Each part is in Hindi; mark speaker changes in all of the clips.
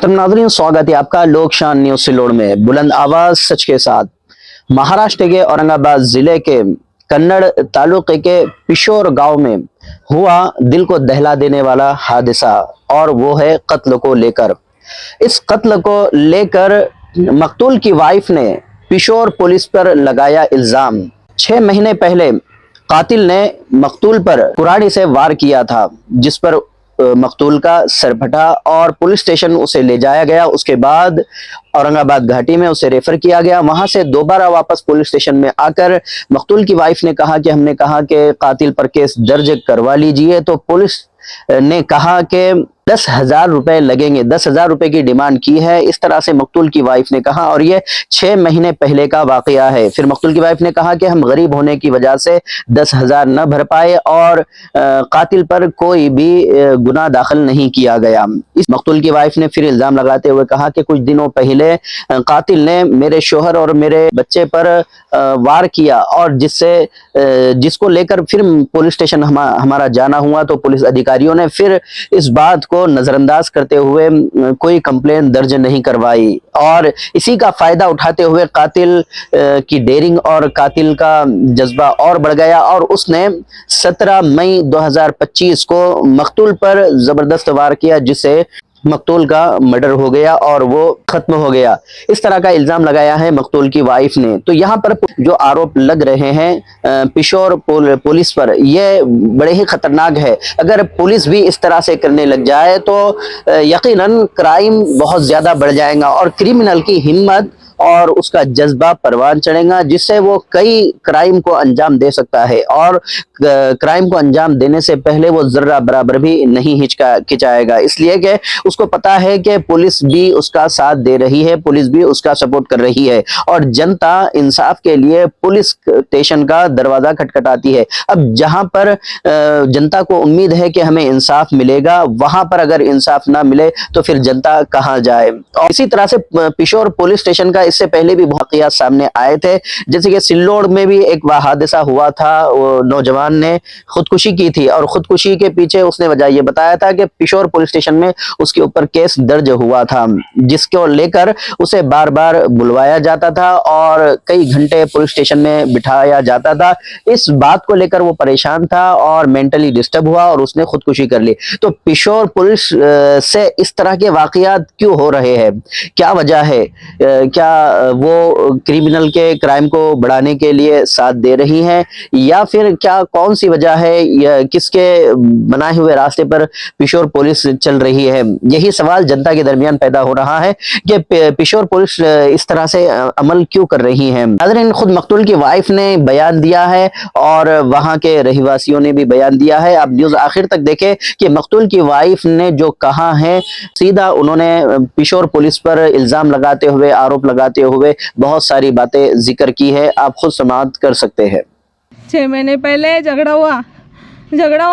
Speaker 1: मोहतरम नाज़रीन, स्वागत है आपका लोकशान न्यूज सिल्लोड में। बुलंद आवाज सच के साथ। महाराष्ट्र के औरंगाबाद जिले के कन्नड़ तालुके के पिशोर गांव में हुआ दिल को दहला देने वाला हादसा, और वो है कत्ल को लेकर। इस कत्ल को लेकर मकतूल की वाइफ ने पिशोर पुलिस पर लगाया इल्जाम। 6 महीने पहले कातिल ने मकतूल पर कुराड़ी से वार किया था, जिस पर मकतूल का सर फटा और पुलिस स्टेशन उसे ले जाया गया। उसके बाद औरंगाबाद घाटी में उसे रेफर किया गया। वहां से दोबारा वापस पुलिस स्टेशन में आकर मकतूल की वाइफ ने कहा कि हमने कहा कि कातिल पर केस दर्ज करवा लीजिए, तो पुलिस ने कहा कि 10,000 रुपए लगेंगे। 10,000 रुपए की डिमांड की है, इस तरह से मकतूल की वाइफ ने कहा, और ये 6 महीने पहले का वाकया है। फिर मकतूल की वाइफ ने कहा कि हम गरीब होने की वजह से 10,000 न भर पाए और कातिल पर कोई भी गुनाह दाखिल नहीं किया गया। इस मकतूल की वाइफ ने फिर इल्जाम लगाते हुए कहा कि कुछ दिनों पहले कातिल ने मेरे शोहर और मेरे बच्चे पर वार किया, और जिसको लेकर फिर पुलिस स्टेशन हमारा जाना हुआ, तो पुलिस अधिकारियों ने फिर इस बात को नजरअंदाज करते हुए कोई कंप्लेन दर्ज नहीं करवाई, और इसी का फायदा उठाते हुए कातिल की डेयरिंग और कातिल का जज्बा और बढ़ गया, और उसने 17 मई 2025 को मकतूल पर जबरदस्त वार किया, जिससे मकतूल का मर्डर हो गया और वो खत्म हो गया। इस तरह का इल्जाम लगाया है मकतूल की वाइफ ने। तो यहाँ पर जो आरोप लग रहे हैं पिशोर पुलिस पर, ये बड़े ही खतरनाक है। अगर पुलिस भी इस तरह से करने लग जाए तो यकीनन क्राइम बहुत ज्यादा बढ़ जाएगा, और क्रिमिनल की हिम्मत और उसका जज्बा परवान चढ़ेगा, जिससे वो कई क्राइम को अंजाम दे सकता है, और क्राइम को अंजाम देने से पहले वो जर्रा बराबर भी नहीं हिचकाएगा, इसलिए कि उसको पता है कि पुलिस भी उसका साथ दे रही है, पुलिस भी उसका सपोर्ट कर रही है, और जनता इंसाफ के लिए पुलिस स्टेशन का दरवाजा खटखटाती है। अब जहां पर जनता को उम्मीद है कि हमें इंसाफ मिलेगा, वहां पर अगर इंसाफ ना मिले तो फिर जनता कहां जाए। और इसी तरह से पिशोर पुलिस स्टेशन का इससे पहले भी वाकयात सामने आए थे, जैसे कि सिल्लोड में भी एक हादसा हुआ था। वो नौजवान ने खुदकुशी की थी, और खुदकुशी के पीछे उसने वजह ये बताया था कि पिशोर पुलिस स्टेशन में उसके ऊपर केस दर्ज हुआ था, जिसको लेकर उसे बार बार बुलवाया जाता था और कई घंटे पुलिस स्टेशन में बिठाया जाता था। इस बात को लेकर वो परेशान था और मेंटली डिस्टर्ब हुआ और उसने खुदकुशी कर ली। तो पिशोर पुलिस से इस तरह के वाकयात क्यों हो रहे हैं, क्या वजह है? क्या वो क्रिमिनल के क्राइम को बढ़ाने के लिए साथ दे रही हैं, या फिर क्या कौन सी वजह है, या किसके बनाए हुए रास्ते पर पिशोर पुलिस चल रही है? यही सवाल जनता के दरमियान पैदा हो रहा है कि पिशोर पुलिस इस तरह से अमल क्यों कर रही है। नाज़रीन, खुद मकतूल की वाइफ ने बयान दिया है और वहां के रहवासियों ने भी बयान दिया है। आप न्यूज आखिर तक देखें कि मकतूल की वाइफ ने जो कहा है, सीधा उन्होंने पिशोर पुलिस पर इल्जाम लगाते हुए, आरोप लगाते हुए बहुत सारी बातें जिक्र की है। आप खुद समाप्त कर सकते हैं।
Speaker 2: 6 महीने पहले झगड़ा हुआ,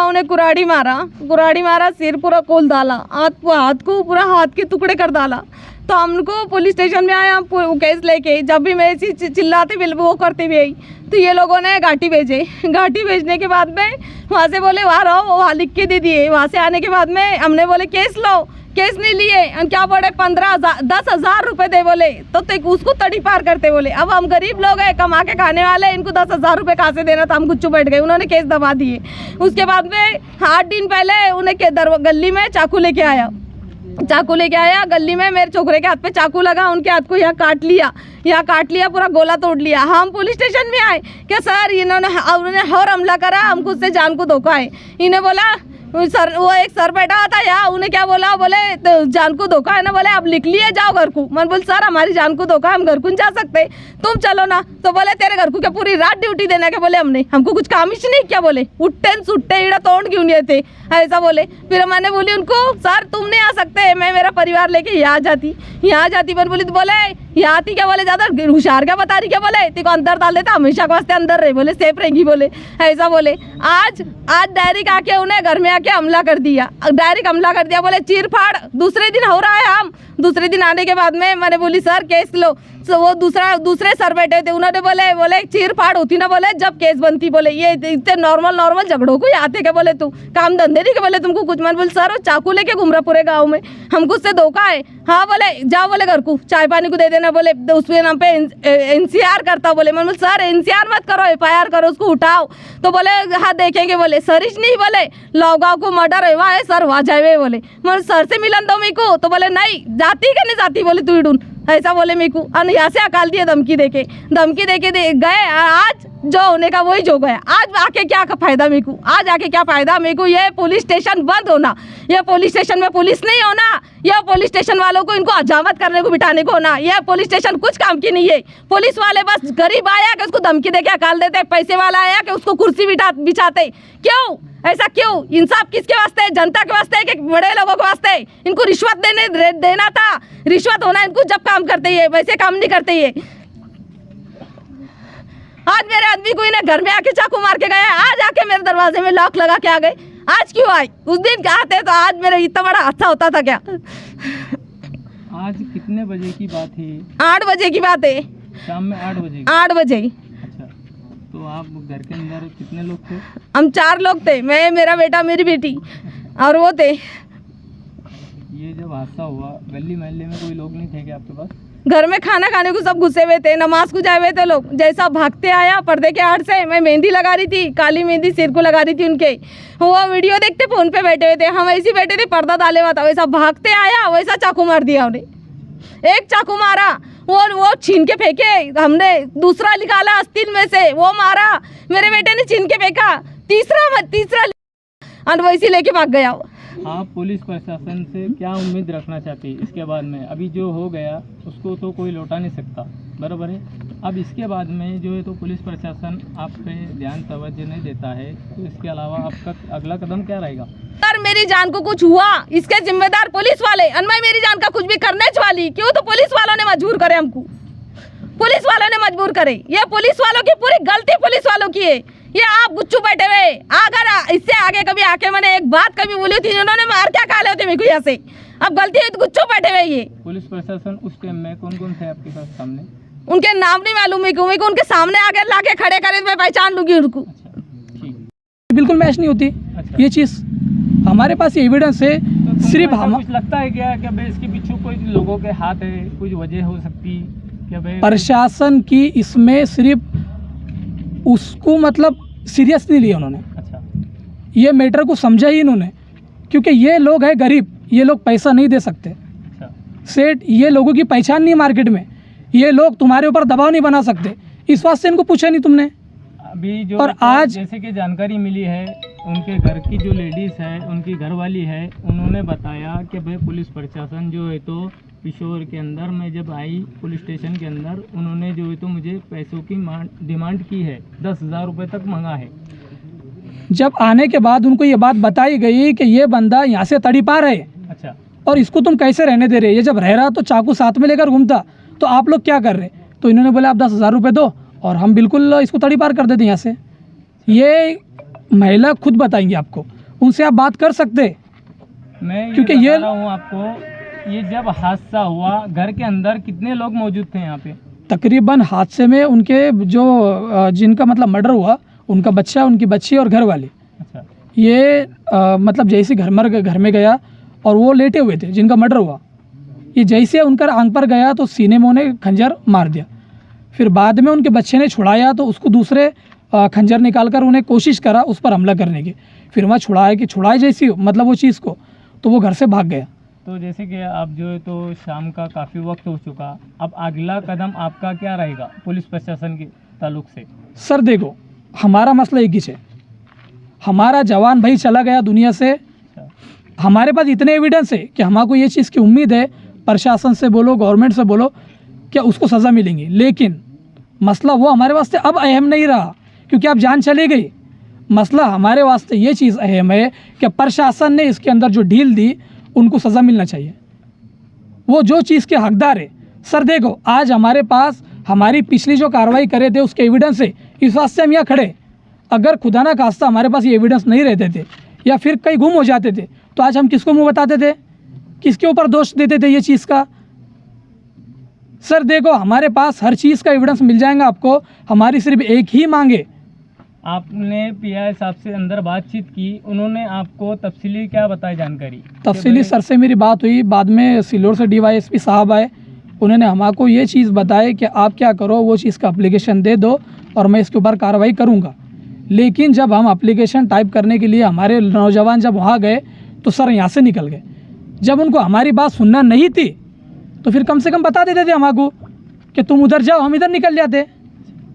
Speaker 2: उन्हें कुराड़ी मारा, सिर पूरा खोल डाला, हाथ को पूरा हाथ के टुकड़े कर डाला। तो हमको पुलिस स्टेशन में आया केस लेके, जब भी मैं ऐसी चिल्लाते वो करते हुए आई, तो ये लोगों ने घाटी भेजे। घाटी भेजने के बाद में वहाँ से बोले वहाँ रहो, वहाँ लिख के दे दिए। वहाँ से आने के बाद में हमने बोले केस लो, केस नहीं लिए, क्या बोले 10,000 रुपए दे बोले, तो उसको तड़ी पार करते बोले। अब हम गरीब लोग हैं, कमा के खाने वाले, इनको 10,000 रुपए कहाँ से देना था, हम गुच्चू बैठ गए। उन्होंने केस दबा दिए। उसके बाद में 8 दिन पहले उन्हें गली में चाकू लेके आया, गली में मेरे छोकरे के हाथ पे चाकू लगा, उनके हाथ को यहाँ काट लिया, पूरा गोला तोड़ लिया। हम पुलिस स्टेशन में आए क्या सर, उन्होंने और हमला करा, हमको उससे जान को धोखा है। इन्हें बोला सर, वो एक सर बैठा था यहाँ, उन्हें क्या बोला, बोले तो जान को धोखा है ना, बोले आप लिख लिए जाओ घर को। मैं बोल सर हमारी जान को धोखा, हम घर को नहीं जा सकते, तुम चलो ना। तो बोले तेरे घर को क्या पूरी रात ड्यूटी देना क्या? बोले हमको कुछ काम ही नहीं क्या? बोले उठते सुट्टे इड़ा तोड़ क्यों नहीं थे, ऐसा बोले। फिर मैंने बोली उनको सर तुम नहीं आ सकते, मैं मेरा परिवार लेके यहाँ जाती। मैं बोली तो बोले यहाँ आती क्या? बोले ज्यादा होशियार क्या बता रही क्या? बोले तेको अंदर डाल देता, हमेशा के वास्ते अंदर रहे, बोले सेफ रहेंगी, बोले ऐसा बोले। आज डायरेक्ट आके उन्हें घर में आके हमला कर दिया, बोले चीर फाड़। दूसरे दिन हो रहा है हम दूसरे दिन आने के बाद में मैंने बोली सर केस लो, तो वो दूसरे सर बैठे थे, उन्होंने बोले चीर फाड़ होती ना, बोले जब केस बनती, बोले ये इतने नॉर्मल झगड़ों को ही आते क्या, बोले तू काम धंधे नहीं के, बोले तुमको कुछ। मैंने बोले सर वो चाकू लेके घूम रहा पूरे गाँव में, हमको उससे धोखा है। हाँ बोले जाओ, बोले घर को चाय पानी को दे देना, बोले उसके नाम पे NCR करता, बोले। मैंने बोले सर NCR मत करो, FIR करो, उसको उठाओ। तो बोले हाँ देखेंगे, बोले सरिश नहीं, बोले लौगाव को मर्डर है वहाँ है सर, वहाँ जाए, बोले। मैं सर से मिलन दो मेरे को, तो बोले नहीं जाती कि नहीं जाती, बोले तू इडून, ऐसा बोले मेरे को। और यहाँ से अकाल दिए धमकी देके गए। आज जो होने का वही जो गया। आज आके क्या फायदा मेरे को, आज आके क्या फायदा मेरे को। ये पुलिस स्टेशन बंद होना, ये पुलिस स्टेशन में पुलिस नहीं होना, यह पुलिस स्टेशन वालों को इनको हजामत करने को बिठाने को होना। यह पुलिस स्टेशन कुछ काम की नहीं है। पुलिस वाले बस गरीब आया कि उसको धमकी देके अकाल देते, पैसे वाला आया कि उसको कुर्सी बिछाते। क्यों ऐसा क्यों? इंसाफ किसके वास्ते है? जनता के वास्ते है कि बड़े लोगों के वास्ते? इनको रिश्वत देना था, रिश्वत होना इनको जब काम करते ही, वैसे काम नहीं करते ही। आज मेरे आदमी को इन्हें घर में आके चाकू मार के गए, आज आके मेरे दरवाजे में लॉक लगा के आ गए। आज क्यों आए? उस दिन आते तो आज मेरा इतना बड़ा हादसा होता था क्या?
Speaker 3: आज कितने बजे की बात है?
Speaker 2: 8 बजे की बात है,
Speaker 3: शाम में 8 बजे।
Speaker 2: 8 बजे।
Speaker 3: अच्छा, तो आप घर के अंदर कितने लोग थे?
Speaker 2: हम 4 लोग थे, मैं, मेरा बेटा, मेरी बेटी और वो थे।
Speaker 3: ये जब हादसा हुआ गली मोहल्ले में कोई लोग नहीं थे क्या आपके पास?
Speaker 2: घर में खाना खाने को सब घुसे हुए थे, नमाज को जाए हुए थे लोग। जैसा भागते आया पर्दे के आड़ से, मैं मेहंदी लगा रही थी, काली मेहंदी सिर को लगा रही थी उनके, वो वीडियो देखते फोन पे बैठे हुए थे, हम ऐसे बैठे थे, पर्दा डाले हुआ था। वैसा भागते आया, वैसा चाकू मार दिया उन्हें। एक चाकू मारा, वो छीन के फेंके, हमने दूसरा निकाला आस्तीन में से, वो मारा, मेरे बेटे ने छीन के फेंका, तीसरा और वैसे लेके भाग गया।
Speaker 3: आप पुलिस प्रशासन से क्या उम्मीद रखना चाहती है इसके बाद में? अभी जो हो गया उसको तो कोई लौटा नहीं सकता, बराबर है। अब इसके बाद में जो है तो पुलिस प्रशासन आप पे ध्यान तवज्जो नहीं देता है, तो इसके अलावा आपका अगला कदम क्या रहेगा?
Speaker 2: सर मेरी जान को कुछ हुआ, इसके जिम्मेदार पुलिस वाले, मैं मेरी जान का कुछ भी करने वाली, क्यों? तो पुलिस वालों ने मजबूर करे हमको, पुलिस वालों ने मजबूर करे। ये पुलिस वालों की पूरी गलती पुलिस वालों की है। ये आप गुच्चू बैठे हुए, अगर इससे आगे कभी आके मैंने एक बात कभी बोली थी, उन्होंने मार क्या खा होते मेरे को यहाँ से। अब गलती है तो गुच्चू बैठे हुए। ये
Speaker 3: पुलिस प्रशासन उस टाइम में कौन कौन थे आपके पास सामने?
Speaker 2: उनके नाम नहीं मालूम मेरे को उनके सामने आगे लाके खड़े करे, मैं पहचान लूंगी उनको।
Speaker 3: अच्छा, ठीक।
Speaker 4: बिल्कुल मैच नहीं होती।
Speaker 3: अच्छा।
Speaker 4: ये चीज़ हमारे पास एविडेंस है।
Speaker 3: तो
Speaker 4: सिर्फ
Speaker 3: हम
Speaker 4: हम
Speaker 3: कुछ लगता है क्या कि भाई इसके पीछे कोई लोगों के हाथ है, कुछ वजह हो सकती क्या भाई?
Speaker 4: प्रशासन की इसमें सिर्फ उसको मतलब सीरियस नहीं लिया उन्होंने।
Speaker 3: अच्छा,
Speaker 4: ये मैटर को समझा ही इन्होंने, क्योंकि ये लोग है गरीब, ये लोग पैसा नहीं दे सकते।
Speaker 3: अच्छा,
Speaker 4: सेठ, ये लोगों की पहचान नहीं मार्केट में, ये लोग तुम्हारे ऊपर दबाव नहीं बना सकते, इस बात से इनको पूछा नहीं तुमने।
Speaker 3: अभी जो
Speaker 4: और आज
Speaker 3: जैसे कि जानकारी मिली है, उनके घर की जो लेडीज़ है, उनकी घरवाली है, उन्होंने बताया कि भाई पुलिस प्रशासन जो है तो पिशोर के अंदर मैं जब आई पुलिस स्टेशन के अंदर, उन्होंने जो है तो मुझे पैसों की डिमांड की है, 10,000 रुपये तक मांगा है।
Speaker 4: जब आने के बाद उनको ये बात बताई गई कि ये बंदा यहाँ से तड़ी पार है,
Speaker 3: अच्छा,
Speaker 4: और इसको तुम कैसे रहने दे रहे? ये जब रह रहा तो चाकू साथ में लेकर घूमता, तो आप लोग क्या कर रहे? तो इन्होंने बोला आप 10,000 रुपये दो और हम बिल्कुल इसको तड़ी पार कर देते यहाँ से। ये महिला खुद बताएंगी आपको, उनसे आप बात कर सकते।
Speaker 3: मैं
Speaker 4: क्योंकि
Speaker 3: बता
Speaker 4: ये
Speaker 3: रहा हूँ आपको, ये जब हादसा हुआ घर के अंदर कितने लोग मौजूद थे यहाँ पे?
Speaker 4: तकरीबन हादसे में उनके जो जिनका मतलब मर्डर हुआ, उनका बच्चा, उनकी बच्ची और घर वाले।
Speaker 3: अच्छा,
Speaker 4: ये मतलब जैसे घर में गया और वो लेटे हुए थे जिनका मर्डर हुआ, ये जैसे उनका आंख पर गया तो सीने में उन्हें खंजर मार दिया। फिर बाद में उनके बच्चे ने छुड़ाया तो उसको दूसरे खंजर निकाल कर उन्हें कोशिश करा उस पर हमला करने की। फिर वहाँ छुड़ाए जैसी मतलब वो चीज़ को, तो वो घर से भाग गया।
Speaker 3: तो जैसे कि आप जो है तो शाम का काफ़ी वक्त हो चुका, अब अगला कदम आपका क्या रहेगा पुलिस प्रशासन के ताल्लुक से?
Speaker 4: सर देखो, हमारा मसला एक ही है, हमारा जवान भाई चला गया दुनिया से।
Speaker 3: अच्छा,
Speaker 4: हमारे पास इतने एविडेंस है कि हमको ये चीज़ की उम्मीद है, प्रशासन से बोलो, गवर्नमेंट से बोलो, क्या उसको सज़ा मिलेंगी। लेकिन मसला वो हमारे वास्ते अब अहम नहीं रहा, क्योंकि अब जान चली गई। मसला हमारे वास्ते ये चीज़ अहम है कि प्रशासन ने इसके अंदर जो ढील दी, उनको सज़ा मिलना चाहिए। वो जो चीज़ के हकदार है। सर देखो, आज हमारे पास हमारी पिछली जो कार्रवाई करे थे उसके एविडेंस है, इस वास्ते हम यहाँ खड़े। अगर खुदा ना खास्ता हमारे पास ये एविडेंस नहीं रहते थे या फिर कहीं गुम हो जाते थे, तो आज हम किसको मुँह बताते थे? किसके ऊपर दोष देते थे ये चीज़ का? सर देखो, हमारे पास हर चीज़ का एविडेंस मिल जाएगा आपको। हमारी सिर्फ एक ही मांग है।
Speaker 3: आपने पीआई साहब से अंदर बातचीत की, उन्होंने आपको तफसीली क्या बताई जानकारी?
Speaker 4: तफसीली सर से मेरी बात हुई, बाद में सिल्लोड से DYSP साहब आए, उन्होंने हमको ये चीज़ बताई कि आप क्या करो, वो चीज़ का एप्लीकेशन दे दो और मैं इसके ऊपर कार्रवाई करूँगा। लेकिन जब हम एप्लीकेशन टाइप करने के लिए हमारे नौजवान जब वहाँ गए तो सर यहाँ से निकल गए। जब उनको हमारी बात सुनना नहीं थी तो फिर कम से कम बता देते थे हमको कि तुम उधर जाओ, हम इधर निकल जाते।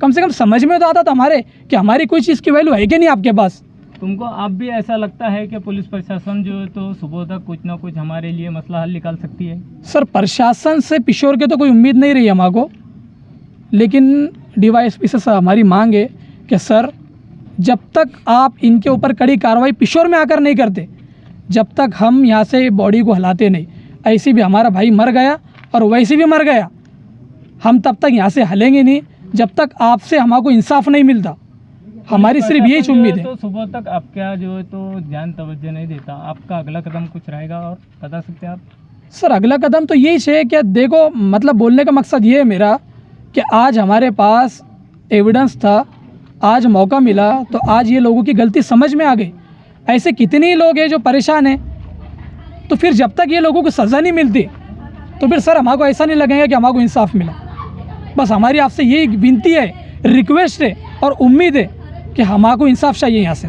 Speaker 4: कम से कम समझ में तो आता था हमारे कि हमारी कोई चीज़ की वैल्यू है कि नहीं आपके पास।
Speaker 3: तुमको अब भी ऐसा लगता है कि पुलिस प्रशासन जो है तो सुबह तक कुछ ना कुछ हमारे लिए मसला हल निकाल सकती है?
Speaker 4: सर प्रशासन से पिशोर के तो कोई उम्मीद नहीं रही हमको, लेकिन DYSP से हमारी मांग है कि सर जब तक आप इनके ऊपर कड़ी कार्रवाई पिशोर में आकर नहीं करते, जब तक हम यहाँ से बॉडी को हिलाते नहीं। ऐसे भी हमारा भाई मर गया और वैसे भी मर गया, हम तब तक यहाँ से हलेंगे नहीं जब तक आपसे हमको इंसाफ नहीं मिलता। हमारी सिर्फ यही उम्मीद है।
Speaker 3: तो सुबह तक आपका जो है तो ध्यान तवज्जो नहीं देता, आपका अगला कदम कुछ रहेगा और बता सकते हैं आप?
Speaker 4: सर अगला कदम तो यही है कि देखो, मतलब बोलने का मकसद ये है मेरा कि आज हमारे पास एविडेंस था, आज मौका मिला, तो आज ये लोगों की गलती समझ में आ गई। ऐसे कितने ही लोग हैं जो परेशान हैं, तो फिर जब तक ये लोगों को सज़ा नहीं मिलती तो फिर सर हमको ऐसा नहीं लगेगा कि हमको इंसाफ मिला। बस हमारी आपसे यही विनती है, रिक्वेस्ट है और उम्मीद है कि हमको इंसाफ चाहिए यहाँ से।